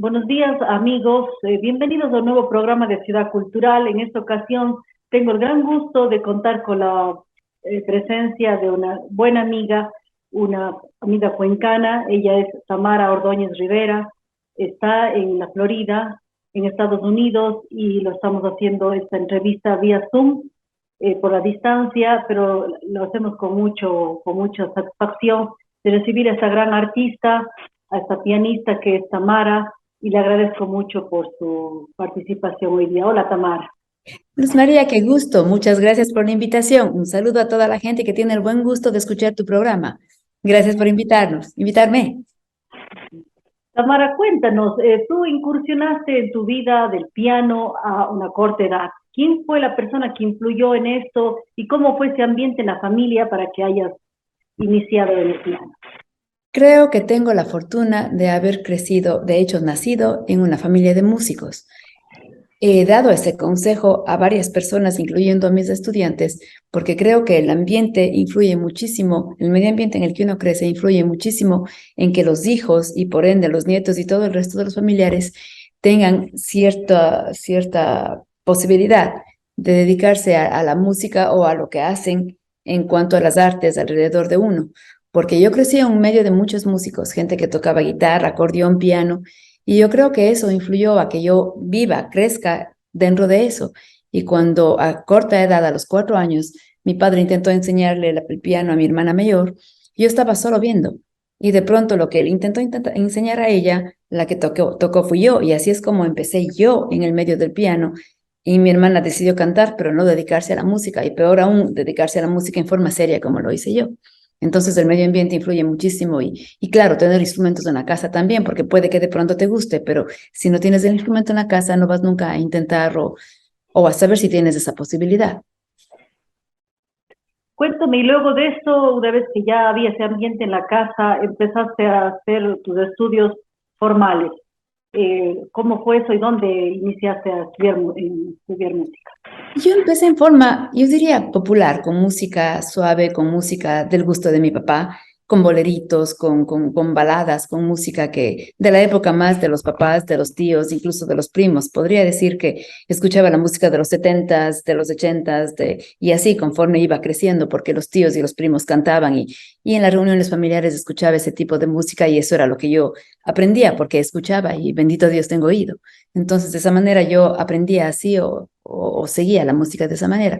Buenos días, amigos. Bienvenidos a un nuevo programa de Ciudad Cultural. En esta ocasión tengo el gran gusto de contar con la presencia de una buena amiga, una amiga cuencana. Ella es Tamara Ordóñez Rivera. Está en la Florida, en Estados Unidos, y lo estamos haciendo esta entrevista vía Zoom, por la distancia, pero lo hacemos con mucha satisfacción de recibir a esta gran artista, a esta pianista que es Tamara, y le agradezco mucho por su participación hoy día. Hola, Tamara. Luz María, qué gusto. Muchas gracias por la invitación. Un saludo a toda la gente que tiene el buen gusto de escuchar tu programa. Gracias por invitarme. Tamara, cuéntanos, tú incursionaste en tu vida del piano a una corta edad. ¿Quién fue la persona que influyó en esto y cómo fue ese ambiente en la familia para que hayas iniciado en el piano? Creo que tengo la fortuna de haber crecido, de hecho, nacido en una familia de músicos. He dado ese consejo a varias personas, incluyendo a mis estudiantes, porque creo que el ambiente influye muchísimo, el medio ambiente en el que uno crece influye muchísimo en que los hijos y por ende los nietos y todo el resto de los familiares tengan cierta posibilidad de dedicarse a la música o a lo que hacen en cuanto a las artes alrededor de uno. Porque yo crecí en un medio de muchos músicos, gente que tocaba guitarra, acordeón, piano, y yo creo que eso influyó a que yo viva, crezca dentro de eso. Y cuando a corta edad, a los 4 años, mi padre intentó enseñarle el piano a mi hermana mayor, yo estaba solo viendo. Y de pronto lo que él intentó enseñar a ella, la que tocó fui yo. Y así es como empecé yo en el medio del piano. Y mi hermana decidió cantar, pero no dedicarse a la música. Y peor aún, dedicarse a la música en forma seria como lo hice yo. Entonces el medio ambiente influye muchísimo y claro, tener instrumentos en la casa también, porque puede que de pronto te guste, pero si no tienes el instrumento en la casa no vas nunca a intentar o a saber si tienes esa posibilidad. Cuéntame, y luego de eso, una vez que ya había ese ambiente en la casa, empezaste a hacer tus estudios formales. ¿Cómo fue eso y dónde iniciaste a estudiar música? Yo empecé en forma, yo diría popular, con música suave, con música del gusto de mi papá, con boleritos, con baladas, con música que de la época más de los papás, de los tíos, incluso de los primos. Podría decir que escuchaba la música de los setentas, de los ochentas, y así conforme iba creciendo, porque los tíos y los primos cantaban y en las reuniones familiares escuchaba ese tipo de música y eso era lo que yo aprendía, porque escuchaba y bendito Dios tengo oído. Entonces, de esa manera yo aprendía así o seguía la música de esa manera.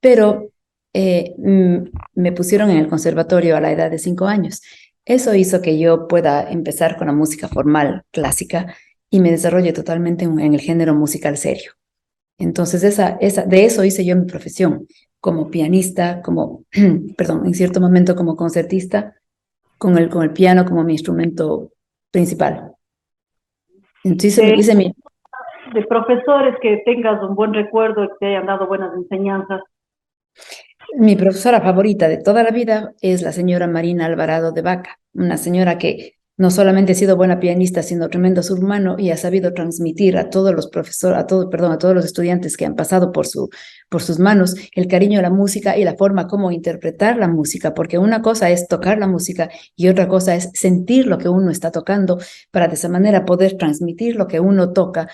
Pero me pusieron en el conservatorio a la edad de 5 años. Eso hizo que yo pueda empezar con la música formal, clásica, y me desarrolle totalmente en el género musical serio. Entonces, de eso hice yo mi profesión, como pianista, perdón, en cierto momento como concertista, con el piano como mi instrumento principal. Entonces De, hice mi, de profesores que tengas un buen recuerdo, que te hayan dado buenas enseñanzas. Mi profesora favorita de toda la vida es la señora Marina Alvarado de Vaca, una señora que no solamente ha sido buena pianista, sino tremendo ser humano y ha sabido transmitir a todos los profesores, a todos los estudiantes que han pasado por sus manos el cariño a la música y la forma como interpretar la música, porque una cosa es tocar la música y otra cosa es sentir lo que uno está tocando para de esa manera poder transmitir lo que uno toca,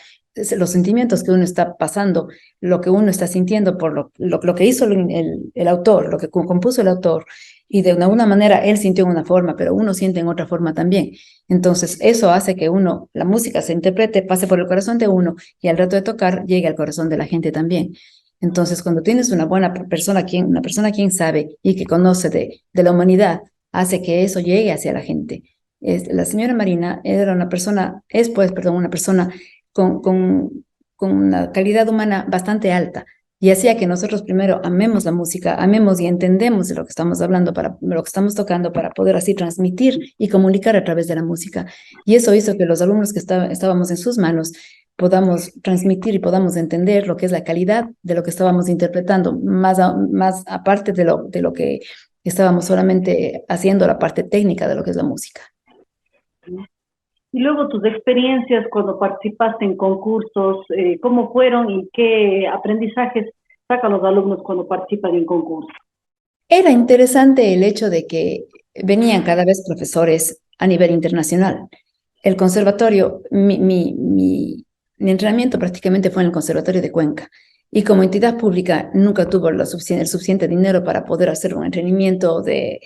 los sentimientos que uno está pasando, lo que uno está sintiendo por lo que hizo el autor, lo que compuso el autor, y de alguna manera él sintió en una forma, pero uno siente en otra forma también. Entonces, eso hace que la música se interprete, pase por el corazón de uno y al rato de tocar llegue al corazón de la gente también. Entonces, cuando tienes una buena persona, una persona quien sabe y que conoce de la humanidad, hace que eso llegue hacia la gente. La señora Marina era una persona, es pues, perdón, una persona con, con, con una calidad humana bastante alta y hacía que nosotros primero amemos la música, amemos y entendemos de lo que estamos hablando, para lo que estamos tocando, para poder así transmitir y comunicar a través de la música. Y eso hizo que los alumnos que estábamos en sus manos podamos transmitir y podamos entender lo que es la calidad de lo que estábamos interpretando, más aparte de lo que estábamos solamente haciendo la parte técnica de lo que es la música. Y luego tus experiencias cuando participaste en concursos, ¿cómo fueron y qué aprendizajes sacan los alumnos cuando participan en concursos? Era interesante el hecho de que venían cada vez profesores a nivel internacional. el conservatorio, mi entrenamiento prácticamente fue en el Conservatorio de Cuenca. Y como entidad pública nunca tuvo el suficiente dinero para poder hacer un entrenamiento de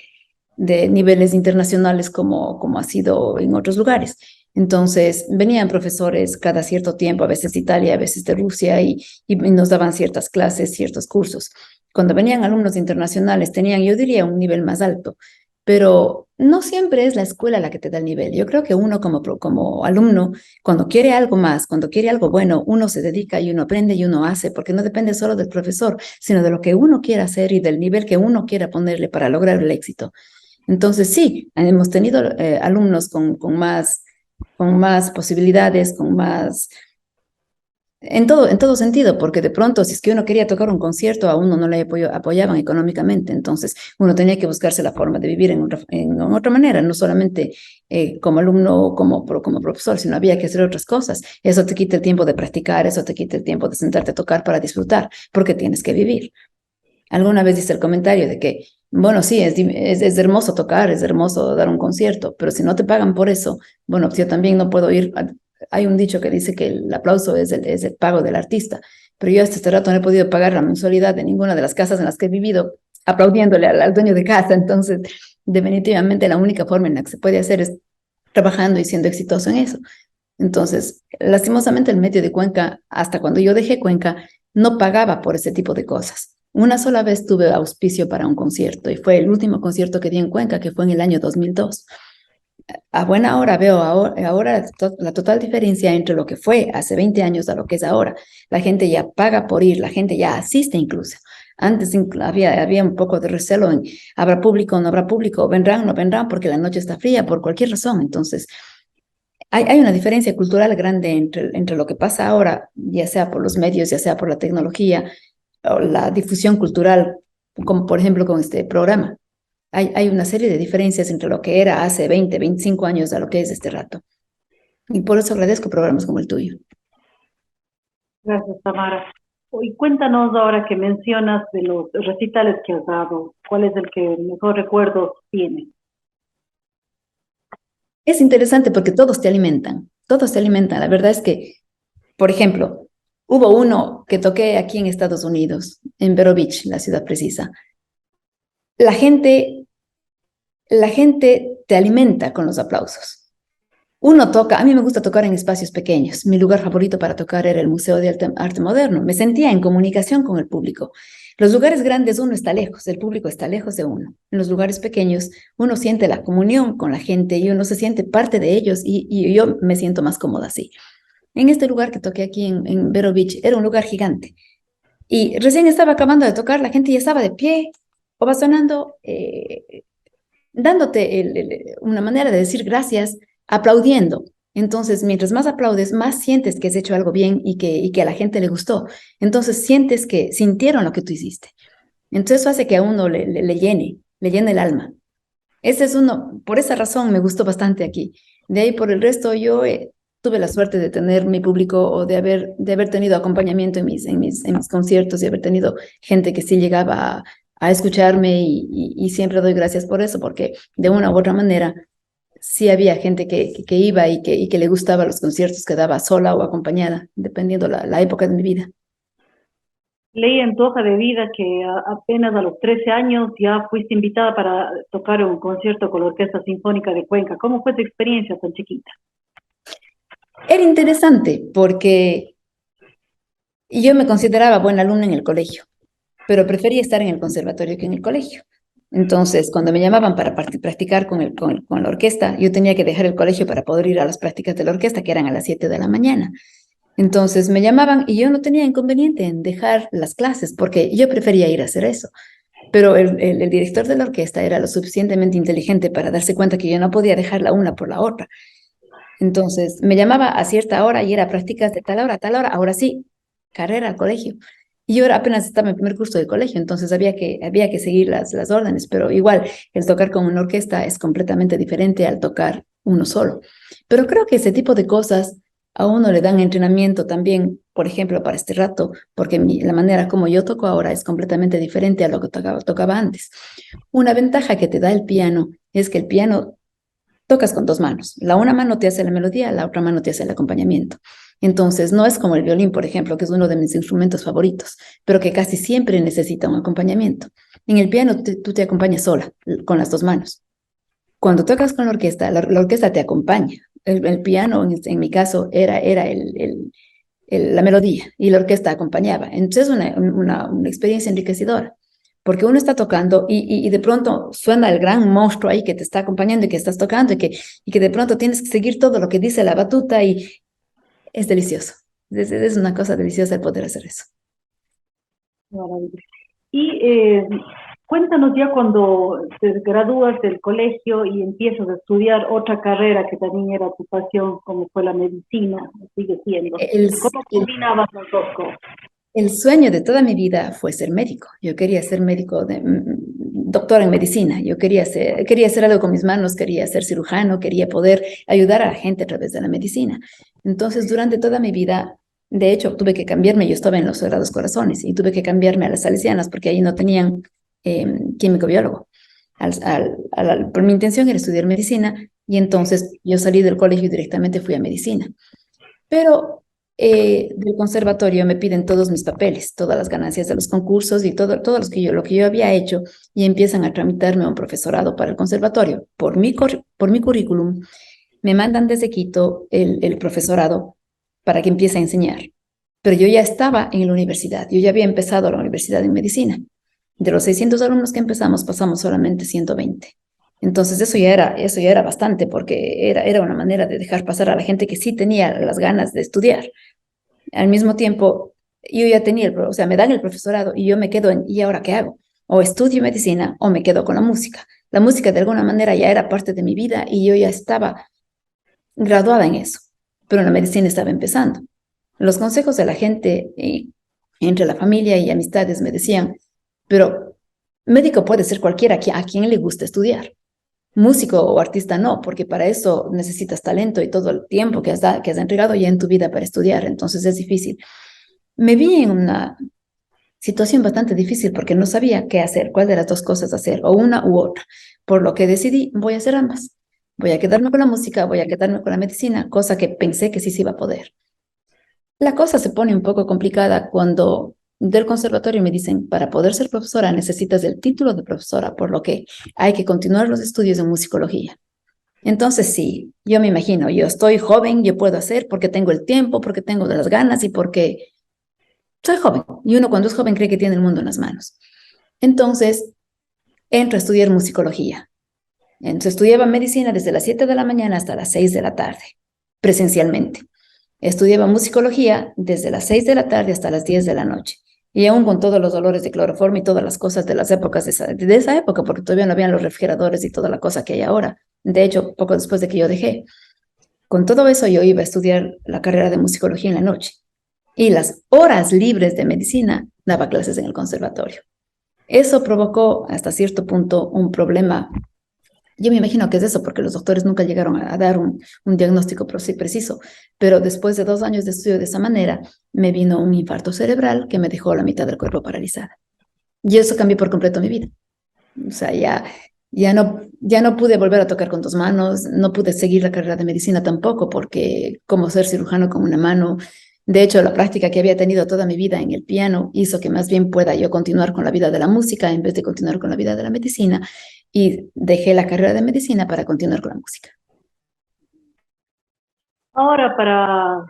niveles internacionales como ha sido en otros lugares. Entonces, venían profesores cada cierto tiempo, a veces de Italia, a veces de Rusia, y nos daban ciertas clases, ciertos cursos. Cuando venían alumnos internacionales, tenían, yo diría, un nivel más alto, pero no siempre es la escuela la que te da el nivel. Yo creo que uno como alumno, cuando quiere algo más, cuando quiere algo bueno, uno se dedica y uno aprende y uno hace, porque no depende solo del profesor, sino de lo que uno quiera hacer y del nivel que uno quiera ponerle para lograr el éxito. Entonces, sí, hemos tenido alumnos con más posibilidades, con más, en todo sentido, porque de pronto, si es que uno quería tocar un concierto, a uno no le apoyaban económicamente, entonces uno tenía que buscarse la forma de vivir en otra manera, no solamente como alumno o como profesor, sino había que hacer otras cosas. Eso te quita el tiempo de practicar, eso te quita el tiempo de sentarte a tocar para disfrutar, porque tienes que vivir. Alguna vez dice el comentario de que, bueno, sí, es hermoso tocar, es hermoso dar un concierto, pero si no te pagan por eso, bueno, yo también no puedo ir. Hay un dicho que dice que el aplauso es el pago del artista, pero yo hasta este rato no he podido pagar la mensualidad de ninguna de las casas en las que he vivido aplaudiéndole al dueño de casa. Entonces, definitivamente la única forma en la que se puede hacer es trabajando y siendo exitoso en eso. Entonces, lastimosamente el medio de Cuenca, hasta cuando yo dejé Cuenca, no pagaba por ese tipo de cosas. Una sola vez tuve auspicio para un concierto y fue el último concierto que di en Cuenca, que fue en el año 2002. A buena hora veo ahora la total diferencia entre lo que fue hace 20 años a lo que es ahora. La gente ya paga por ir, la gente ya asiste incluso. Antes había un poco de recelo en habrá público o no habrá público, vendrán o no vendrán porque la noche está fría, por cualquier razón. Entonces, hay una diferencia cultural grande entre lo que pasa ahora, ya sea por los medios, ya sea por la tecnología o la difusión cultural, como por ejemplo con este programa. Hay una serie de diferencias entre lo que era hace 20, 25 años a lo que es este rato. Y por eso agradezco programas como el tuyo. Gracias, Tamara. Y cuéntanos ahora que mencionas de los recitales que has dado, ¿cuál es el que mejor recuerdo tiene? Es interesante porque todos te alimentan, todos te alimentan. La verdad es que, por ejemplo, hubo uno que toqué aquí en Estados Unidos, en Vero Beach, la ciudad precisa. La gente, la gente te alimenta con los aplausos. Uno toca, a mí me gusta tocar en espacios pequeños. Mi lugar favorito para tocar era el Museo de Arte Moderno. Me sentía en comunicación con el público. Los lugares grandes uno está lejos, el público está lejos de uno. En los lugares pequeños uno siente la comunión con la gente y uno se siente parte de ellos y yo me siento más cómoda así. En este lugar que toqué aquí en Vero Beach era un lugar gigante y recién estaba acabando de tocar, la gente ya estaba de pie, ovacionando, dándote una manera de decir gracias, aplaudiendo. Entonces, mientras más aplaudes, más sientes que has hecho algo bien y que a la gente le gustó. Entonces, sientes que sintieron lo que tú hiciste. Entonces, eso hace que a uno le llene el alma. Ese es uno, por esa razón me gustó bastante aquí. De ahí por el resto, yo tuve la suerte de tener mi público o de haber tenido acompañamiento en mis conciertos y haber tenido gente que sí llegaba a escucharme y siempre doy gracias por eso, porque de una u otra manera sí había gente que iba y que le gustaba los conciertos que daba sola o acompañada, dependiendo la época de mi vida. Leí en tu hoja de vida que apenas a los 13 años ya fuiste invitada para tocar un concierto con la Orquesta Sinfónica de Cuenca. ¿Cómo fue tu experiencia tan chiquita? Era interesante porque yo me consideraba buena alumna en el colegio, pero prefería estar en el conservatorio que en el colegio. Entonces, cuando me llamaban para practicar con la orquesta, yo tenía que dejar el colegio para poder ir a las prácticas de la orquesta, que eran a las 7 de la mañana. Entonces me llamaban y yo no tenía inconveniente en dejar las clases porque yo prefería ir a hacer eso. Pero el director de la orquesta era lo suficientemente inteligente para darse cuenta que yo no podía dejar la una por la otra. Entonces me llamaba a cierta hora y era prácticas de tal hora a tal hora. Ahora sí, carrera al colegio. Y yo apenas estaba en primer curso de colegio, entonces había que seguir las órdenes, pero igual el tocar con una orquesta es completamente diferente al tocar uno solo. Pero creo que ese tipo de cosas a uno le dan entrenamiento también, por ejemplo, para este rato, porque la manera como yo toco ahora es completamente diferente a lo que tocaba antes. Una ventaja que te da el piano es que el piano tocas con dos manos. La una mano te hace la melodía, la otra mano te hace el acompañamiento. Entonces, no es como el violín, por ejemplo, que es uno de mis instrumentos favoritos, pero que casi siempre necesita un acompañamiento. En el piano tú te acompañas sola, con las dos manos. Cuando tocas con la orquesta te acompaña. El piano, en mi caso, era la melodía y la orquesta acompañaba. Entonces es una experiencia enriquecedora, porque uno está tocando y de pronto suena el gran monstruo ahí que te está acompañando y que estás tocando y que de pronto tienes que seguir todo lo que dice la batuta y es delicioso. Es una cosa deliciosa el poder hacer eso. Maravilloso. Y cuéntanos ya cuando te gradúas del colegio y empiezas a estudiar otra carrera que también era tu pasión, como fue la medicina, sigue siendo. El, ¿Cómo el, combinabas las dos cosas? el sueño de toda mi vida fue ser médico. Yo quería ser médico, doctor en medicina. Yo quería hacer algo con mis manos, quería ser cirujano, quería poder ayudar a la gente a través de la medicina. Entonces, durante toda mi vida, de hecho, tuve que cambiarme. Yo estaba en los Sagrados Corazones y tuve que cambiarme a las Salesianas porque ahí no tenían químico biólogo. Por mi intención era estudiar medicina y entonces yo salí del colegio y directamente fui a medicina. Pero del conservatorio me piden todos mis papeles, todas las ganancias de los concursos y todo lo que yo había hecho y empiezan a tramitarme un profesorado para el conservatorio. Por mi currículum me mandan desde Quito el profesorado para que empiece a enseñar. Pero yo ya estaba en la universidad, yo ya había empezado la universidad en medicina. De los 600 alumnos que empezamos, pasamos solamente 120. Entonces eso ya era bastante porque era una manera de dejar pasar a la gente que sí tenía las ganas de estudiar. Al mismo tiempo, yo ya tenía o sea, me dan el profesorado y yo me quedo en, ¿y ahora qué hago? O estudio medicina o me quedo con la música. La música de alguna manera ya era parte de mi vida y yo ya estaba graduada en eso, pero la medicina estaba empezando. Los consejos de la gente, entre la familia y amistades, me decían, pero médico puede ser cualquiera a quien le gusta estudiar. Músico o artista no, porque para eso necesitas talento y todo el tiempo que has entregado ya en tu vida para estudiar, entonces es difícil. Me vi en una situación bastante difícil porque no sabía qué hacer, cuál de las dos cosas hacer, o una u otra, por lo que decidí, voy a hacer ambas. Voy a quedarme con la música, voy a quedarme con la medicina, cosa que pensé que sí se iba a poder. La cosa se pone un poco complicada cuando del conservatorio me dicen, para poder ser profesora necesitas el título de profesora, por lo que hay que continuar los estudios de musicología. Entonces sí, yo me imagino, yo estoy joven, yo puedo hacer porque tengo el tiempo, porque tengo las ganas y porque soy joven. Y uno cuando es joven cree que tiene el mundo en las manos. Entonces entro a estudiar musicología. Entonces estudiaba medicina desde las 7 de la mañana hasta las 6 de la tarde, presencialmente. Estudiaba musicología desde las 6 de la tarde hasta las 10 de la noche. Y aún con todos los dolores de cloroformo y todas las cosas de las épocas de esa época, porque todavía no habían los refrigeradores y toda la cosa que hay ahora. De hecho, poco después de que yo dejé. Con todo eso, yo iba a estudiar la carrera de musicología en la noche. Y las horas libres de medicina daba clases en el conservatorio. Eso provocó hasta cierto punto un problema. Yo me imagino que es eso, porque los doctores nunca llegaron a dar un diagnóstico preciso, pero después de 2 años de estudio de esa manera, me vino un infarto cerebral que me dejó la mitad del cuerpo paralizada. Y eso cambió por completo mi vida. O sea, ya no pude volver a tocar con dos manos, no pude seguir la carrera de medicina tampoco, porque como ser cirujano con una mano, de hecho, la práctica que había tenido toda mi vida en el piano hizo que más bien pueda yo continuar con la vida de la música en vez de continuar con la vida de la medicina y dejé la carrera de medicina para continuar con la música. Ahora para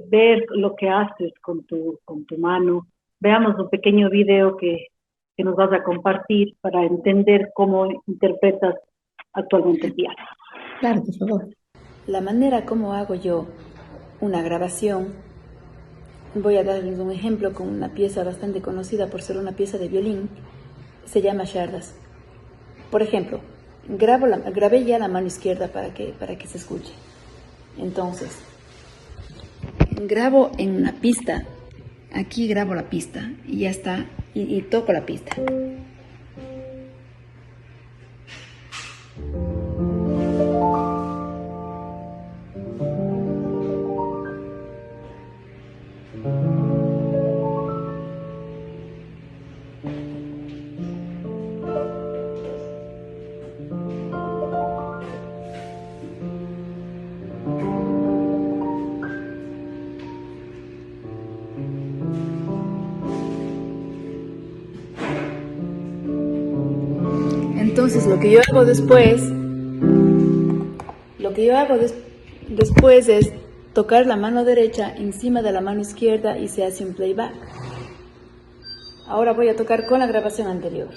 ver lo que haces con tu mano, veamos un pequeño video que nos vas a compartir para entender cómo interpretas actualmente el piano. Claro, por favor. La manera como hago yo una grabación, voy a darles un ejemplo con una pieza bastante conocida por ser una pieza de violín, se llama Shardas. Por ejemplo, grabé ya la mano izquierda para que se escuche. Entonces, grabo en una pista, aquí grabo la pista y ya está, y toco la pista. Entonces después es tocar la mano derecha encima de la mano izquierda y se hace un playback. Ahora voy a tocar con la grabación anterior.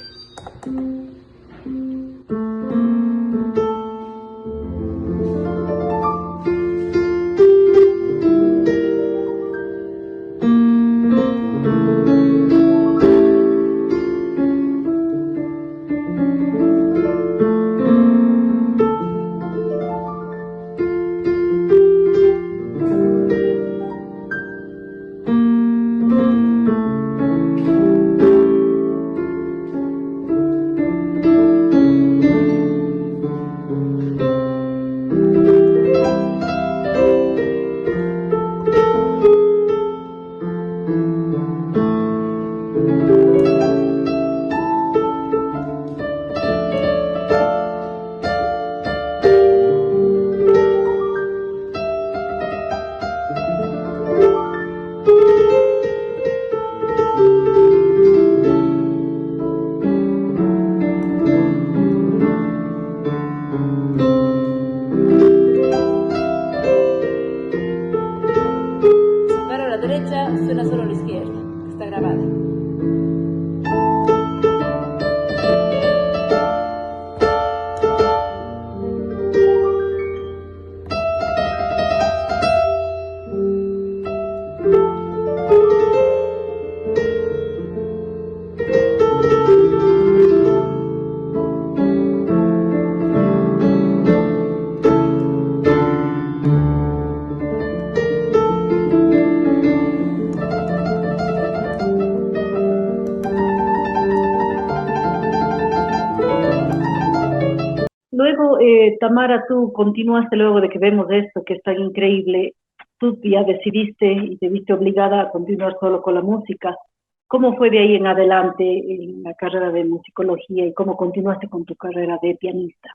Suena solo a la izquierda, está grabada. Luego, Tamara, tú continuaste luego de que vemos esto, que es tan increíble, tú ya decidiste y te viste obligada a continuar solo con la música. ¿Cómo fue de ahí en adelante en la carrera de musicología y cómo continuaste con tu carrera de pianista?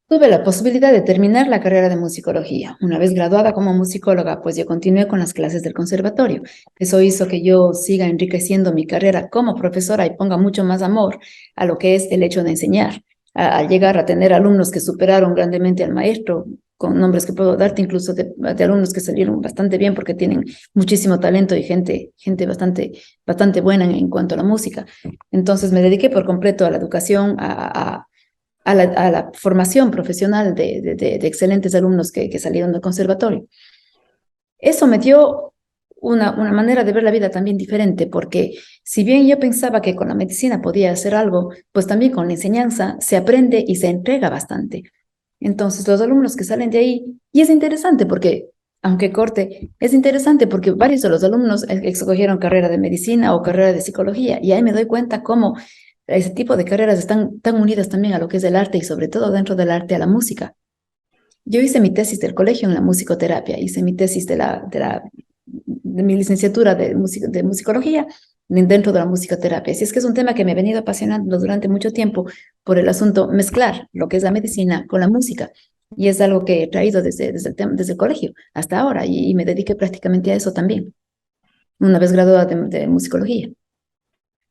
Tuve la posibilidad de terminar la carrera de musicología. Una vez graduada como musicóloga, pues yo continué con las clases del conservatorio. Eso hizo que yo siga enriqueciendo mi carrera como profesora y ponga mucho más amor a lo que es el hecho de enseñar. Al llegar a tener alumnos que superaron grandemente al maestro, con nombres que puedo darte, incluso de alumnos que salieron bastante bien porque tienen muchísimo talento y gente bastante buena en cuanto a la música. Entonces me dediqué por completo a la educación, a la formación profesional de excelentes alumnos que salieron del conservatorio. Eso me dio una manera de ver la vida también diferente, porque si bien yo pensaba que con la medicina podía hacer algo, pues también con la enseñanza se aprende y se entrega bastante. Entonces los alumnos que salen de ahí, y es interesante porque, aunque corte, es interesante porque varios de los alumnos escogieron carrera de medicina o carrera de psicología, y ahí me doy cuenta cómo ese tipo de carreras están tan unidas también a lo que es el arte y sobre todo dentro del arte a la música. Yo hice mi tesis del colegio en la musicoterapia, hice mi tesis de mi licenciatura de musicología dentro de la musicoterapia. Así es que es un tema que me ha venido apasionando durante mucho tiempo por el asunto mezclar lo que es la medicina con la música. Y es algo que he traído desde el colegio hasta ahora y me dediqué prácticamente a eso también, una vez graduada de musicología.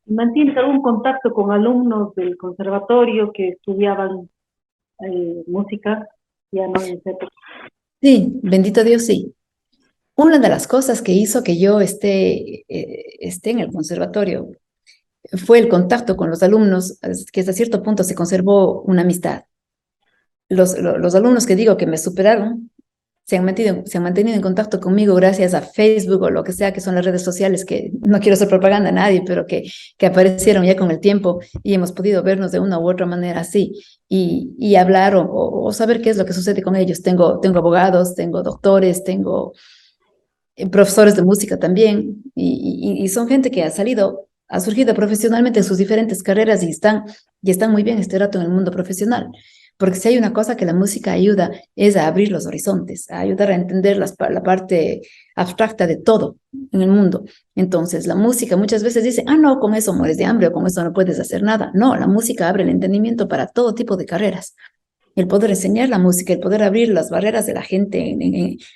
¿Mantienes algún contacto con alumnos del conservatorio que estudiaban música? Ya no sé. Sí, bendito Dios, sí. Una de las cosas que hizo que yo esté en el conservatorio fue el contacto con los alumnos, que hasta cierto punto se conservó una amistad. Los alumnos que digo que me superaron se han mantenido en contacto conmigo gracias a Facebook o lo que sea, que son las redes sociales, que no quiero hacer propaganda a nadie, pero que aparecieron ya con el tiempo y hemos podido vernos de una u otra manera así y hablar o saber qué es lo que sucede con ellos. Tengo abogados, tengo doctores, tengo profesores de música también, y son gente que ha surgido profesionalmente en sus diferentes carreras y están muy bien este rato en el mundo profesional. Porque si hay una cosa que la música ayuda es a abrir los horizontes, a ayudar a entender la parte abstracta de todo en el mundo. Entonces, la música muchas veces dice, no, con eso mueres de hambre o con eso no puedes hacer nada. No, la música abre el entendimiento para todo tipo de carreras. el poder enseñar la música, el poder abrir las barreras de la gente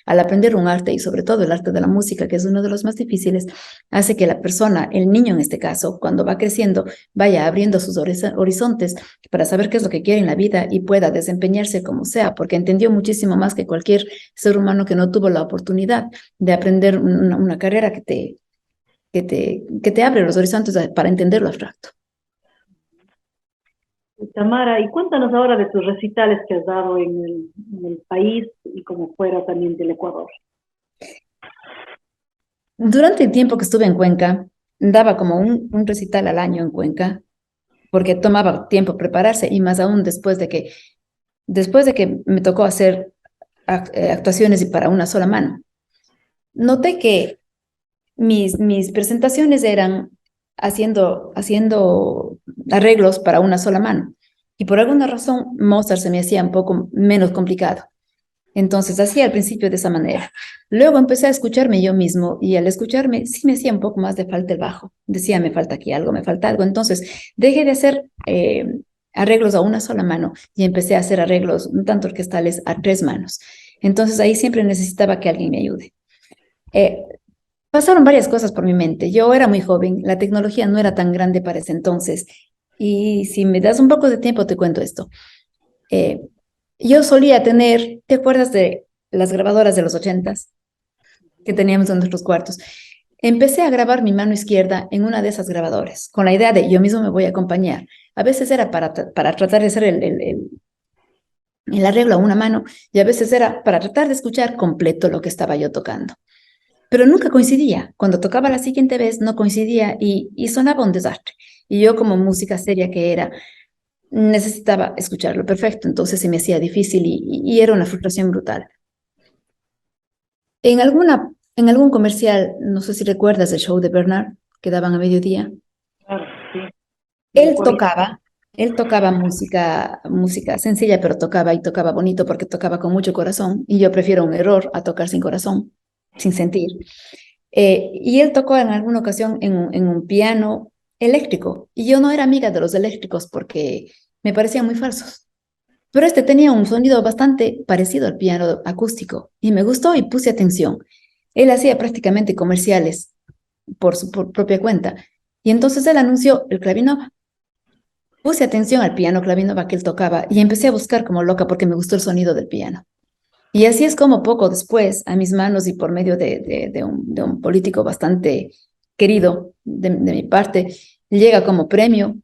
al aprender un arte y sobre todo el arte de la música, que es uno de los más difíciles, hace que la persona, el niño en este caso, cuando va creciendo, vaya abriendo sus horizontes para saber qué es lo que quiere en la vida y pueda desempeñarse como sea, porque entendió muchísimo más que cualquier ser humano que no tuvo la oportunidad de aprender una carrera que te abre los horizontes para entender lo abstracto. Tamara, y cuéntanos ahora de tus recitales que has dado en el país y como fuera también del Ecuador. Durante el tiempo que estuve en Cuenca, daba como un recital al año en Cuenca, porque tomaba tiempo prepararse y más aún después de que me tocó hacer actuaciones y para una sola mano. Noté que mis presentaciones eran haciendo arreglos para una sola mano y por alguna razón Mozart se me hacía un poco menos complicado. Entonces hacía al principio de esa manera. Luego empecé a escucharme yo mismo y al escucharme sí me hacía un poco más de falta el bajo. Decía, me falta aquí algo, me falta algo. Entonces dejé de hacer arreglos a una sola mano y empecé a hacer arreglos un tanto orquestales a 3 manos. Entonces ahí siempre necesitaba que alguien me ayude. Pasaron varias cosas por mi mente. Yo era muy joven, la tecnología no era tan grande para ese entonces. Y si me das un poco de tiempo, te cuento esto. Yo solía tener, ¿te acuerdas de las grabadoras de los 80s que teníamos en nuestros cuartos? Empecé a grabar mi mano izquierda en una de esas grabadoras, con la idea de yo mismo me voy a acompañar. A veces era para tratar de hacer el arreglo a una mano y a veces era para tratar de escuchar completo lo que estaba yo tocando. Pero nunca coincidía. Cuando tocaba la siguiente vez no coincidía y sonaba un desastre. Y yo como música seria que era, necesitaba escucharlo perfecto, entonces se me hacía difícil y era una frustración brutal. En algún comercial, no sé si recuerdas el show de Bernard que daban a mediodía, Claro, sí. él tocaba, él tocaba música sencilla, pero tocaba bonito porque tocaba con mucho corazón y yo prefiero un error a tocar sin corazón, sin sentir. Y él tocó en alguna ocasión en un piano eléctrico y yo no era amiga de los eléctricos porque me parecían muy falsos. Pero este tenía un sonido bastante parecido al piano acústico y me gustó y puse atención. Él hacía prácticamente comerciales por su propia cuenta y entonces él anunció el clavinova. Puse atención al piano clavinova que él tocaba y empecé a buscar como loca porque me gustó el sonido del piano. Y así es como poco después, a mis manos y por medio de un político bastante querido de mi parte, llega como premio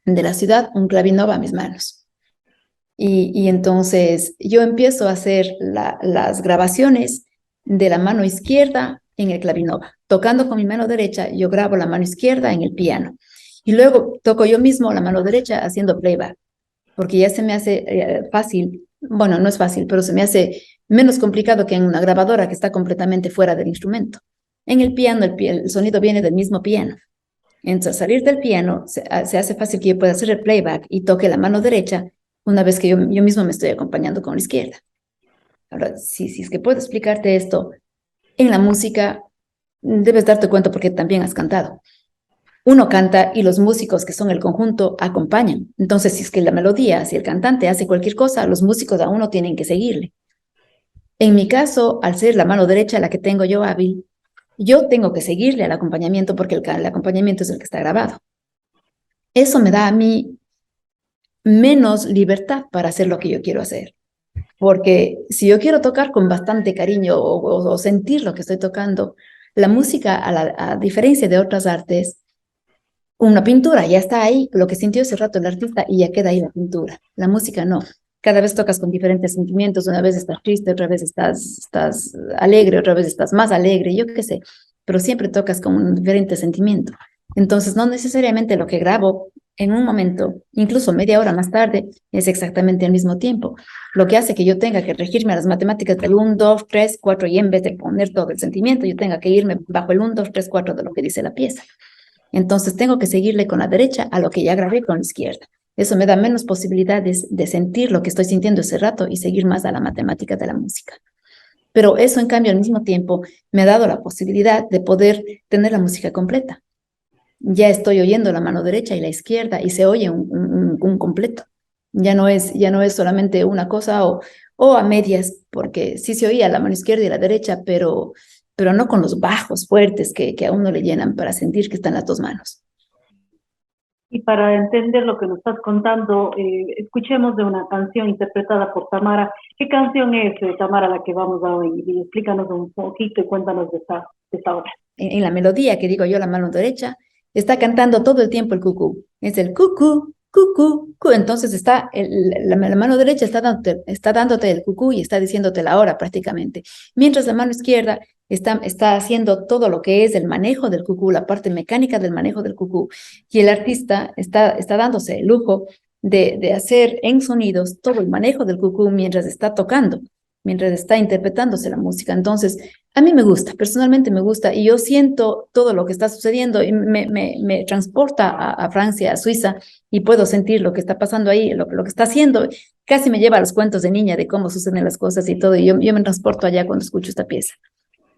de la ciudad un clavinova a mis manos. Y entonces yo empiezo a hacer las grabaciones de la mano izquierda en el clavinova. Tocando con mi mano derecha, yo grabo la mano izquierda en el piano. Y luego toco yo mismo la mano derecha haciendo playback, porque ya se me hace fácil, bueno, no es fácil, pero se me hace menos complicado que en una grabadora que está completamente fuera del instrumento. En el piano, el sonido viene del mismo piano. Entonces, al salir del piano, se hace fácil que yo pueda hacer el playback y toque la mano derecha una vez que yo mismo me estoy acompañando con la izquierda. Ahora, si es que puedo explicarte esto, en la música debes darte cuenta porque también has cantado. Uno canta y los músicos que son el conjunto acompañan. Entonces, si es que la melodía, si el cantante hace cualquier cosa, los músicos a uno tienen que seguirle. En mi caso, al ser la mano derecha la que tengo yo hábil, yo tengo que seguirle al acompañamiento porque el acompañamiento es el que está grabado. Eso me da a mí menos libertad para hacer lo que yo quiero hacer. Porque si yo quiero tocar con bastante cariño o sentir lo que estoy tocando, la música, a diferencia de otras artes, una pintura ya está ahí, lo que sintió ese rato el artista y ya queda ahí la pintura. La música no. Cada vez tocas con diferentes sentimientos, una vez estás triste, otra vez estás alegre, otra vez estás más alegre, yo qué sé, pero siempre tocas con un diferente sentimiento. Entonces, no necesariamente lo que grabo en un momento, incluso media hora más tarde, es exactamente al mismo tiempo. Lo que hace que yo tenga que regirme a las matemáticas del 1, 2, 3, 4 y en vez de poner todo el sentimiento, yo tenga que irme bajo el 1, 2, 3, 4 de lo que dice la pieza. Entonces tengo que seguirle con la derecha a lo que ya grabé con la izquierda. Eso me da menos posibilidades de sentir lo que estoy sintiendo ese rato y seguir más a la matemática de la música. Pero eso, en cambio, al mismo tiempo me ha dado la posibilidad de poder tener la música completa. Ya estoy oyendo la mano derecha y la izquierda y se oye un completo. Ya no es solamente una cosa o a medias, porque sí se oía la mano izquierda y la derecha, pero no con los bajos fuertes que a uno le llenan para sentir que están las dos manos. Y para entender lo que nos estás contando, escuchemos de una canción interpretada por Tamara. ¿Qué canción es, Tamara, la que vamos a oír? Y explícanos un poquito y cuéntanos de esta obra. En la melodía que digo yo, la mano derecha, está cantando todo el tiempo el cucú. Es el cucú, cucú, cu. Entonces la mano derecha está dándote el cucú y está diciéndote la hora prácticamente. Mientras la mano izquierda está haciendo todo lo que es el manejo del cucú, la parte mecánica del manejo del cucú. Y el artista está dándose el lujo de hacer en sonidos todo el manejo del cucú mientras está tocando, mientras está interpretándose la música. Entonces, a mí me gusta, personalmente me gusta, y yo siento todo lo que está sucediendo y me transporta a Francia, a Suiza, y puedo sentir lo que está pasando ahí, lo que está haciendo. Casi me lleva a los cuentos de niña de cómo suceden las cosas y todo, y yo me transporto allá cuando escucho esta pieza.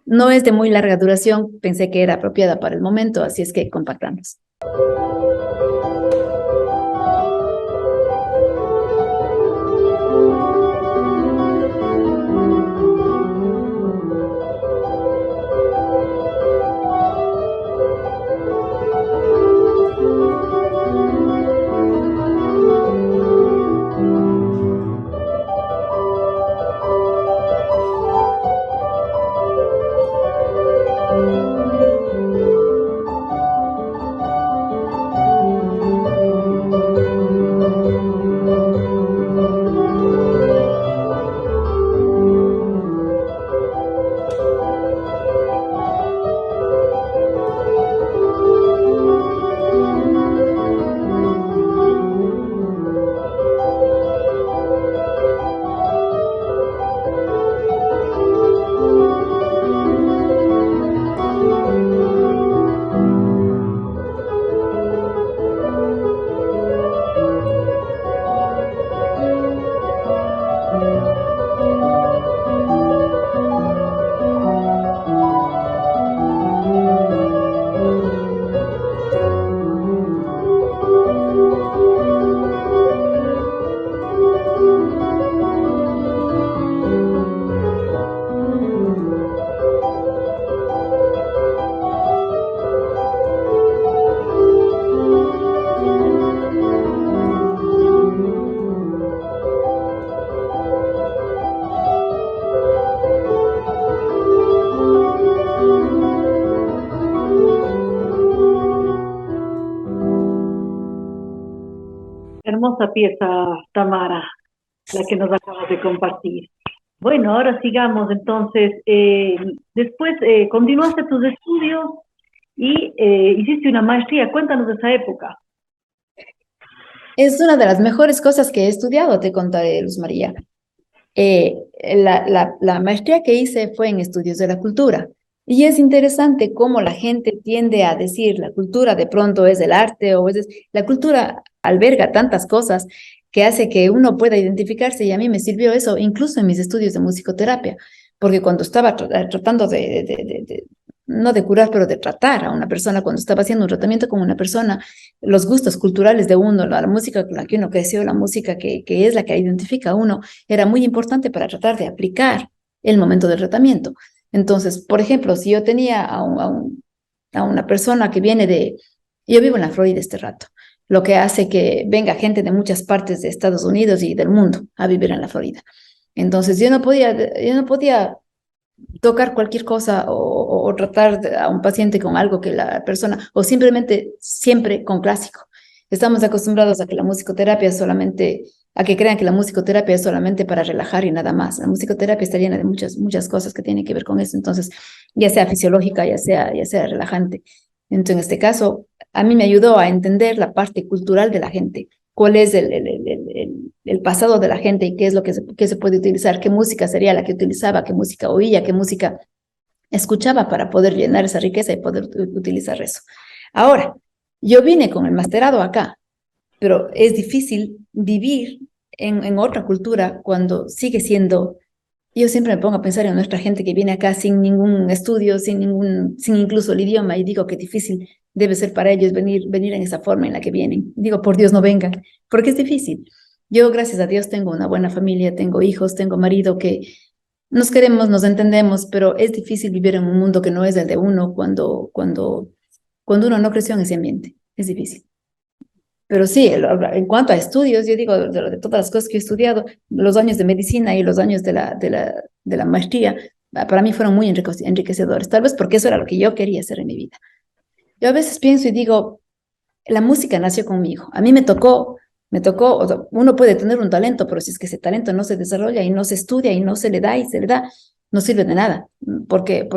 No es de muy larga duración, pensé que era apropiada para el momento, así es que compartamos. Hermosa pieza, Tamara, la que nos acabas de compartir. Bueno, ahora sigamos entonces. Después continuaste tus estudios y hiciste una maestría. Cuéntanos de esa época. Es una de las mejores cosas que he estudiado, te contaré, Luz María. La maestría que hice fue en estudios de la cultura. Y es interesante cómo la gente tiende a decir la cultura de pronto es el arte la cultura alberga tantas cosas que hace que uno pueda identificarse, y a mí me sirvió eso incluso en mis estudios de musicoterapia, porque cuando estaba tratando no de curar, pero de tratar a una persona, cuando estaba haciendo un tratamiento con una persona, los gustos culturales de uno, la música con la que uno creció, la música que es la que identifica a uno, era muy importante para tratar de aplicar el momento del tratamiento. Entonces, por ejemplo, si yo tenía a una persona que viene yo vivo en la Florida este rato, lo que hace que venga gente de muchas partes de Estados Unidos y del mundo a vivir en la Florida. Entonces, yo no podía tocar cualquier cosa o tratar a un paciente con algo que la persona, o simplemente siempre con clásico. Estamos acostumbrados a que la musicoterapia solamente, a que crean que la musicoterapia es solamente para relajar y nada más. La musicoterapia está llena de muchas cosas que tienen que ver con eso, entonces, ya sea fisiológica, ya sea relajante. Entonces, en este caso, a mí me ayudó a entender la parte cultural de la gente, cuál es el pasado de la gente y qué es lo que se puede utilizar, qué música sería la que utilizaba, qué música oía, qué música escuchaba para poder llenar esa riqueza y poder utilizar eso. Ahora, yo vine con el masterado acá, pero es difícil vivir en otra cultura cuando sigue siendo. Yo siempre me pongo a pensar en nuestra gente que viene acá sin ningún estudio, sin incluso el idioma, y digo que difícil debe ser para ellos venir en esa forma en la que vienen. Digo, por Dios, no vengan, porque es difícil. Yo, gracias a Dios, tengo una buena familia, tengo hijos, tengo marido que nos queremos, nos entendemos, pero es difícil vivir en un mundo que no es el de uno cuando uno no creció en ese ambiente. Es difícil. Pero sí, en cuanto a estudios, yo digo, de todas las cosas que he estudiado, los años de medicina y los años de la maestría, para mí fueron muy enriquecedores, tal vez porque eso era lo que yo quería hacer en mi vida. Yo a veces pienso y digo, la música nació conmigo. A mí me tocó, o sea, uno puede tener un talento, pero si es que ese talento no se desarrolla y no se estudia y no se le da y se le da, no sirve de nada, porque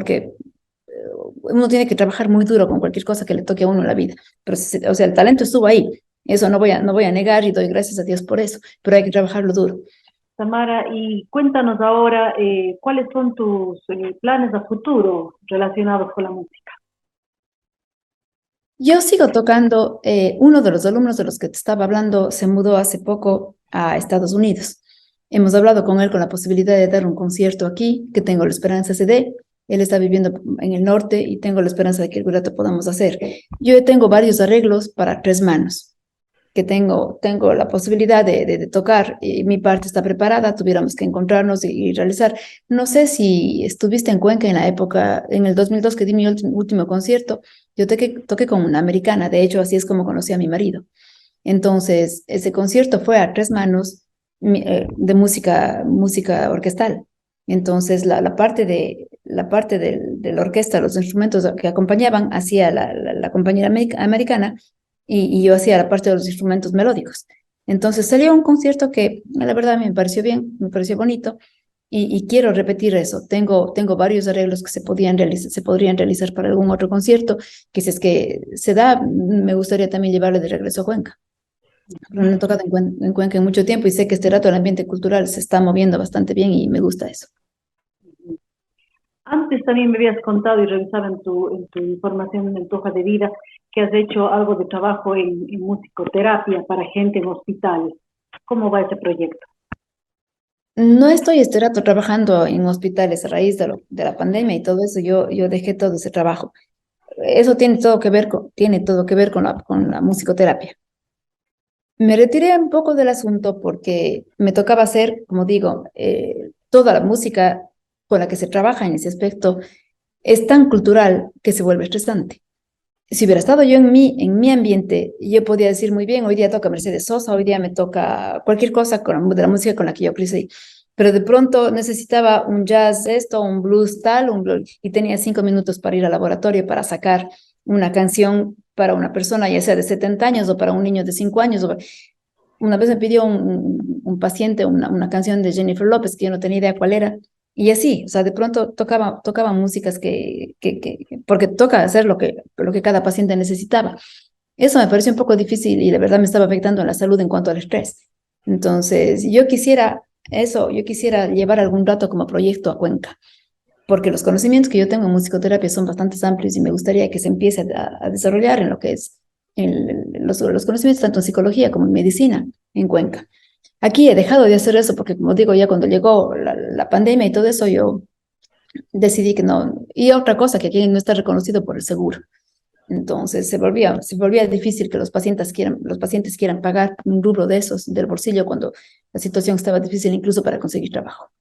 uno tiene que trabajar muy duro con cualquier cosa que le toque a uno en la vida. Pero, o sea, el talento estuvo ahí. Eso no voy a negar y doy gracias a Dios por eso, pero hay que trabajarlo duro. Tamara, y cuéntanos ahora cuáles son tus planes a futuro relacionados con la música. Yo sigo tocando, uno de los alumnos de los que te estaba hablando se mudó hace poco a Estados Unidos. Hemos hablado con él con la posibilidad de dar un concierto aquí, que tengo la esperanza se dé. Él está viviendo en el norte y tengo la esperanza de que algún rato podamos hacer. Yo tengo varios arreglos para tres manos, que tengo la posibilidad de tocar y mi parte está preparada, tuviéramos que encontrarnos y realizar. No sé si estuviste en Cuenca en la época, en el 2002 que di mi último concierto, yo toqué con una americana, de hecho así es como conocí a mi marido. Entonces, ese concierto fue a tres manos de música orquestal. Entonces, la parte de la orquesta, los instrumentos que acompañaban, hacía la compañera americana y yo hacía la parte de los instrumentos melódicos. Entonces, salió un concierto que la verdad me pareció bien, me pareció bonito y quiero repetir eso. Tengo varios arreglos que se podrían realizar para algún otro concierto, que si es que se da, me gustaría también llevarle de regreso a Cuenca. No he tocado en Cuenca en mucho tiempo y sé que este rato el ambiente cultural se está moviendo bastante bien y me gusta eso. Antes también me habías contado y revisaba en tu información, en tu hoja de vida, que has hecho algo de trabajo en musicoterapia para gente en hospitales. ¿Cómo va ese proyecto? No estoy este rato trabajando en hospitales a raíz de la pandemia y todo eso, yo dejé todo ese trabajo. Eso tiene todo que ver con la musicoterapia. Me retiré un poco del asunto porque me tocaba hacer, como digo, toda la música con la que se trabaja en ese aspecto es tan cultural que se vuelve estresante. Si hubiera estado yo en mi ambiente, yo podía decir muy bien, hoy día toca Mercedes Sosa, hoy día me toca cualquier cosa de la música con la que yo crecí. Pero de pronto necesitaba un jazz esto, un blues tal, un blues, y tenía 5 minutos para ir al laboratorio para sacar una canción para una persona, ya sea de 70 años o para un niño de 5 años. Una vez me pidió un paciente una canción de Jennifer López que yo no tenía idea cuál era. Y así, o sea, de pronto tocaba músicas porque toca hacer lo que cada paciente necesitaba. Eso me pareció un poco difícil y de verdad me estaba afectando en la salud en cuanto al estrés. Entonces, yo quisiera llevar algún rato como proyecto a Cuenca, porque los conocimientos que yo tengo en musicoterapia son bastante amplios y me gustaría que se empiece a desarrollar en lo que es los conocimientos tanto en psicología como en medicina en Cuenca. Aquí he dejado de hacer eso porque, como digo, ya cuando llegó la pandemia y todo eso, yo decidí que no. Y otra cosa, que aquí no está reconocido por el seguro. Entonces se volvía difícil que los pacientes quieran pagar un rubro de esos del bolsillo cuando la situación estaba difícil incluso para conseguir trabajo.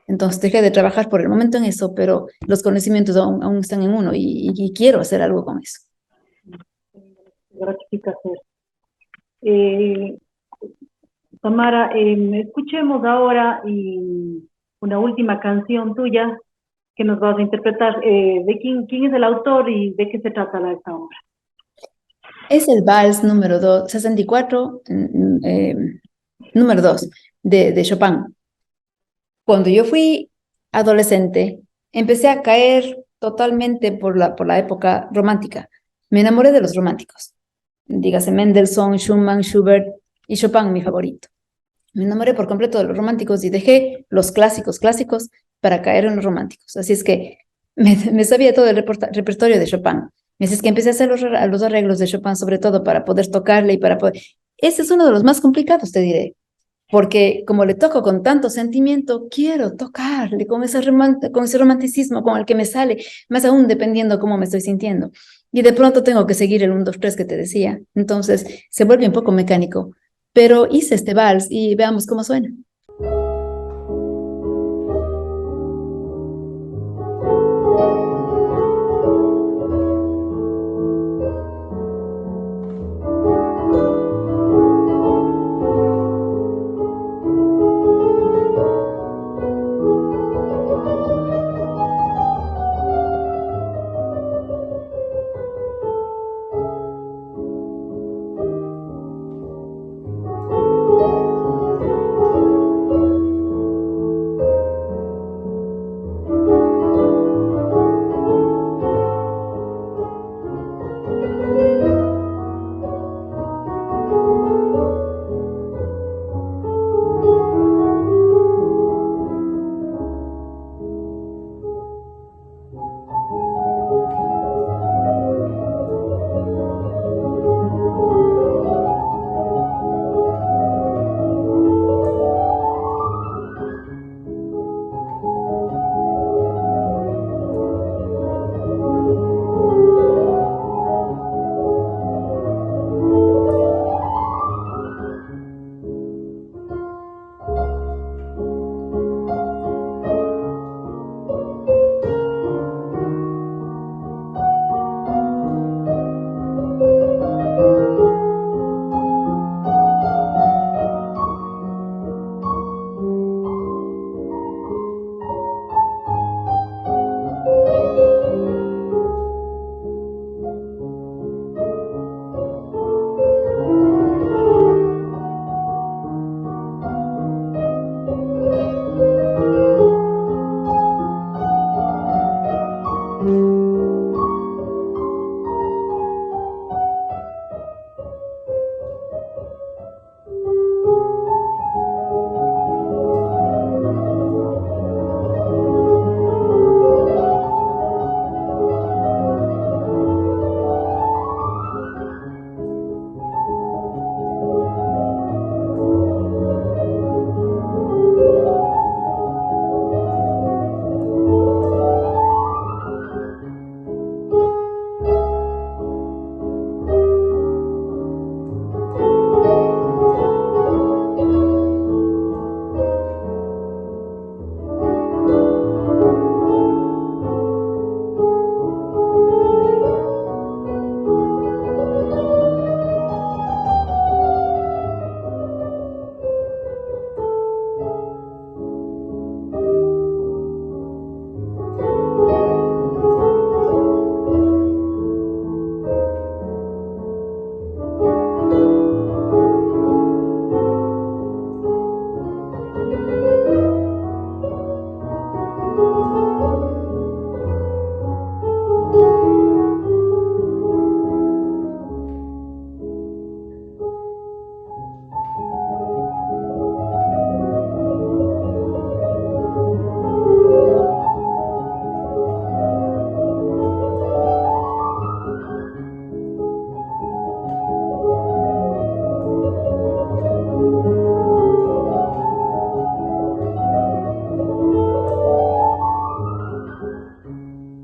Entonces dejé de trabajar por el momento en eso, pero los conocimientos aún están en uno y quiero hacer algo con eso. Gratificación. Eh, Tamara, escuchemos ahora una última canción tuya que nos vas a interpretar. ¿De quién es el autor y de qué se trata esta obra? Es el vals número 2, 64, número 2 de Chopin. Cuando yo fui adolescente, empecé a caer totalmente por la época romántica. Me enamoré de los románticos. Dígase Mendelssohn, Schumann, Schubert y Chopin, mi favorito. Me enamoré por completo de los románticos y dejé los clásicos para caer en los románticos. Así es que me sabía todo el repertorio de Chopin. Así es que empecé a hacer los arreglos de Chopin, sobre todo para poder tocarle y para poder... Ese es uno de los más complicados, te diré, porque como le toco con tanto sentimiento, quiero tocarle con ese romanticismo con el que me sale, más aún dependiendo cómo me estoy sintiendo. Y de pronto tengo que seguir el 1, 2, 3 que te decía. Entonces se vuelve un poco mecánico. pero hice este vals y veamos cómo suena.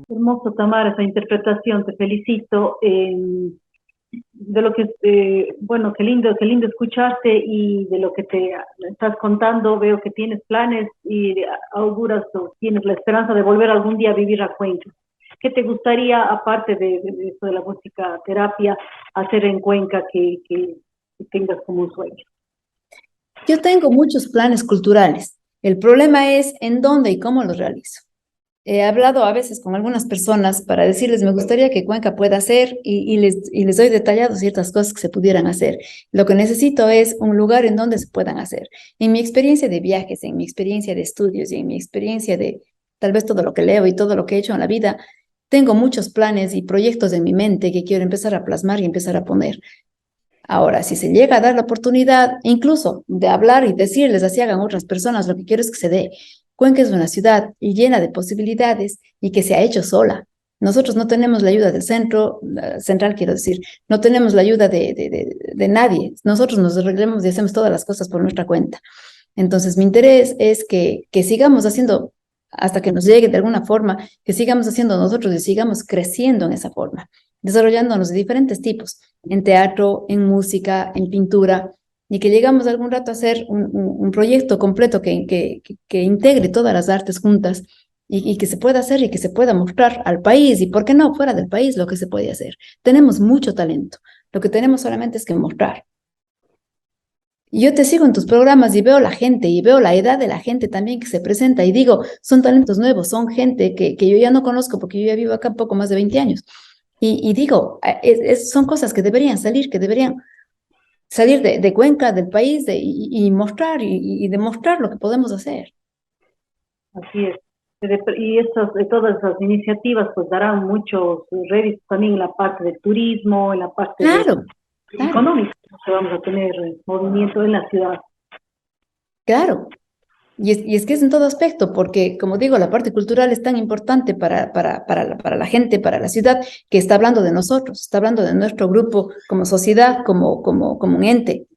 Hermoso, Tamara, esa interpretación, te felicito. De lo que, bueno, qué lindo escucharte y de lo que te estás contando, veo que tienes planes y auguras o tienes la esperanza de volver algún día a vivir a Cuenca. ¿Qué te gustaría, aparte de eso de la música terapia, hacer en Cuenca que tengas como un sueño? Yo tengo muchos planes culturales. El problema es en dónde y cómo los realizo. He hablado a veces con algunas personas para decirles, me gustaría que Cuenca pueda hacer y les doy detallado ciertas cosas que se pudieran hacer. Lo que necesito es un lugar en donde se puedan hacer. En mi experiencia de viajes, en mi experiencia de estudios y en mi experiencia de tal vez todo lo que leo y todo lo que he hecho en la vida, tengo muchos planes y proyectos en mi mente que quiero empezar a plasmar y empezar a poner. Ahora, si se llega a dar la oportunidad, incluso de hablar y decirles, así hagan otras personas, lo que quiero es que se dé. Cuenca es una ciudad llena de posibilidades y que se ha hecho sola. Nosotros no tenemos la ayuda del central, quiero decir, no tenemos la ayuda de nadie. Nosotros nos arreglamos y hacemos todas las cosas por nuestra cuenta. Entonces, mi interés es que sigamos haciendo, hasta que nos llegue de alguna forma, que sigamos haciendo nosotros y sigamos creciendo en esa forma, desarrollándonos de diferentes tipos, en teatro, en música, en pintura, y que llegamos algún rato a hacer un proyecto completo que integre todas las artes juntas y que se pueda hacer y que se pueda mostrar al país y, ¿por qué no, fuera del país lo que se puede hacer? Tenemos mucho talento, lo que tenemos solamente es que mostrar. Y yo te sigo en tus programas y veo la gente y veo la edad de la gente también que se presenta y digo, son talentos nuevos, son gente que yo ya no conozco porque yo ya vivo acá un poco más de 20 años. Y digo, son cosas que deberían salir, que deberían salir de Cuenca, del país, y mostrar y demostrar lo que podemos hacer. Así es. Y todas esas iniciativas pues darán muchos réditos también en la parte del turismo, en la parte Claro, claro, económica, que vamos a tener movimiento en la ciudad. claro. Y es que es en todo aspecto, porque como digo, la parte cultural es tan importante para la gente, para la ciudad, que está hablando de nosotros, está hablando de nuestro grupo como sociedad, como un ente.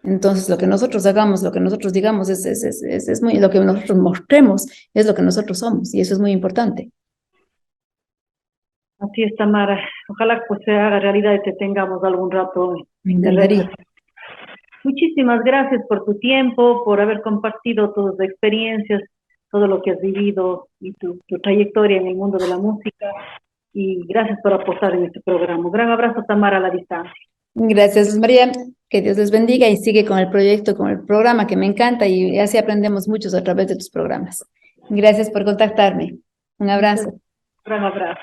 Entonces, lo que nosotros hagamos, lo que nosotros digamos, es muy, lo que nosotros mostremos es lo que nosotros somos, y eso es muy importante. Así es, Tamara. Ojalá pues se haga realidad y te tengamos algún rato Me de encantaría. Muchísimas gracias por tu tiempo, por haber compartido tus experiencias, todo lo que has vivido y tu trayectoria en el mundo de la música. Y gracias por apostar en este programa. Un gran abrazo, Tamara, a la distancia. Gracias, Luz María. Que Dios les bendiga y sigue con el proyecto, con el programa que me encanta y así aprendemos muchos a través de tus programas. Gracias por contactarme. Un abrazo. Un gran abrazo.